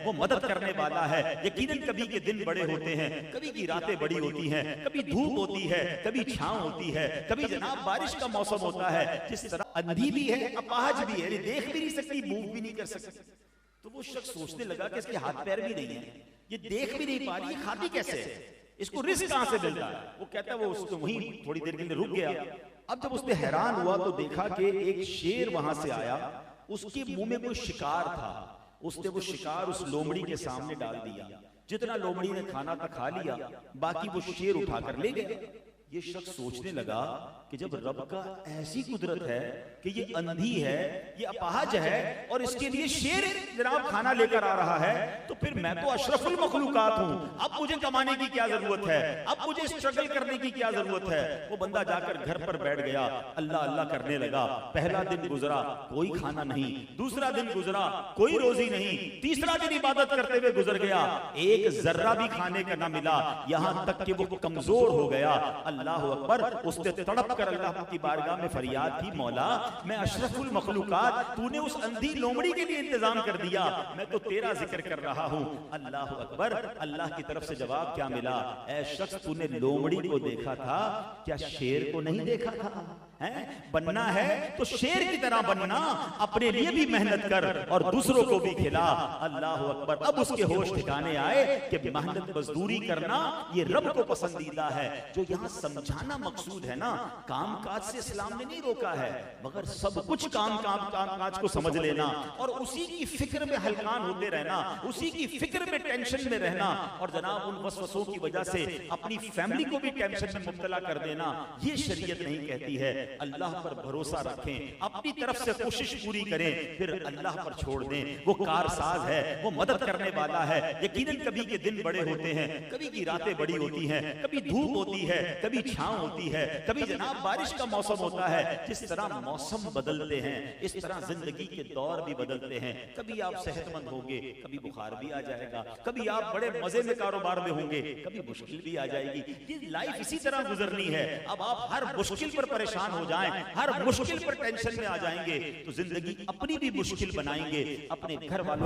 وہ مدد کرنے والا ہے. یقیناً کبھی کے دن بڑے ہوتے ہیں, کبھی کی راتیں بڑی ہوتی ہیں, کبھی دھوپ ہوتی ہے, کبھی چھاؤں ہوتی ہے, کبھی جناب بارش کا موسم ہوتا ہے. جس طرح اندھی بھی ہے, اپاہج بھی ہے, دیکھ بھی نہیں سکتی, موو بھی نہیں کر سکتی. تو وہ شخص سوچنے لگا کہ اس کے ہاتھ پیر بھی نہیں ہیں, یہ دیکھ بھی نہیں پا رہی, یہ کھاتی کیسے ہے, اس کو رزق کہاں سے ملتا ہے. وہ کہتا ہے وہ اس کو وہیں تھوڑی دیر کے لیے رک گیا. اب جب اس نے حیران ہوا تو دیکھا کہ ایک شیر وہاں سے آیا, اس کے منہ میں کوئی شکار تھا. اس نے وہ شکار اس لومڑی کے سامنے ڈال دیا. جتنا لومڑی نے کھانا تھا کھا لیا, باقی وہ شیر اٹھا کر لے گیا. یہ شخص سوچنے لگا کہ جب رب کا ایسی قدرت ہے کہ یہ اندھی ہے, یہ اپاہج ہے, اور اس کے لیے شیر جناب کھانا لے کر آ رہا ہے, تو پھر میں تو اشرف المخلوقات ہوں, اب مجھے کمانے کی کیا ضرورت ہے, اب مجھے اسٹرگل کرنے کی کیا ضرورت ہے. وہ بندہ جا کر گھر پر بیٹھ گیا, اللہ اللہ کرنے لگا. پہلا دن گزرا, کوئی کھانا نہیں. دوسرا دن گزرا, کوئی روزی نہیں. تیسرا دن عبادت کرتے ہوئے گزر گیا, ایک ذرہ بھی کھانے کا نہ ملا, یہاں تک کہ وہ کمزور ہو گیا. اللہ اکبر. اس نے تڑپ کر اللہ کی بارگاہ میں فریاد کی, مولا میں اشرف المخلوقات, تو نے اس اندھی لومڑی کے لیے انتظام کر دیا, میں تو تیرا ذکر کر رہا ہوں. اللہ اکبر. اللہ کی طرف سے جواب کیا ملا, اے شخص تو نے لومڑی کو دیکھا تھا, کیا شیر کو نہیں دیکھا تھا؟ بننا ہے تو شیر کی طرح بننا, اپنے لیے بھی محنت کر اور دوسروں کو بھی کھلا. اللہ اکبر. اب اس کے ہوش ٹھکانے آئے کہ محنت مزدوری کرنا یہ رب کو پسندیدہ ہے. جو یہاں سمجھانا مقصود ہے نا, کام کاج سے اسلام نے نہیں روکا ہے, مگر سب کچھ کام کاج کو سمجھ لینا اور اسی کی فکر میں ہلکان ہوتے رہنا, اسی کی فکر میں ٹینشن میں رہنا, اور جناب ان وسوسوں کی وجہ سے اپنی فیملی کو بھی ٹینشن میں مبتلا کر دینا, یہ شریعت نہیں کہتی ہے. اللہ پر بھروسہ رکھیں, اپنی طرف سے کوشش پوری کریں, پھر اللہ پر چھوڑ دیں. وہ کارساز ہے, وہ مدد کرنے والا ہے. یقیناً کبھی کے دن بڑے ہوتے ہیں, کبھی کی راتیں بڑی ہوتی ہیں, کبھی دھوپ ہوتی ہے, کبھی چھاؤں ہوتی ہے, کبھی جناب بارش کا موسم ہوتا ہے. جس طرح موسم بدلتے ہیں اس طرح زندگی کے دور بھی بدلتے ہیں. کبھی آپ صحت مند ہوں گے, کبھی بخار بھی آ جائے گا, کبھی آپ بڑے مزے میں کاروبار میں ہوں گے, کبھی مشکل بھی آ جائے گی. یہ لائف اسی طرح گزرنی ہے. اب آپ ہر مشکل پر پریشان ہو جائیں, ہر مشکل پر ٹینشن میں آ جائیں گے تو زندگی اپنی بھی مشکل بنائیں گے, اپنے گھر والوں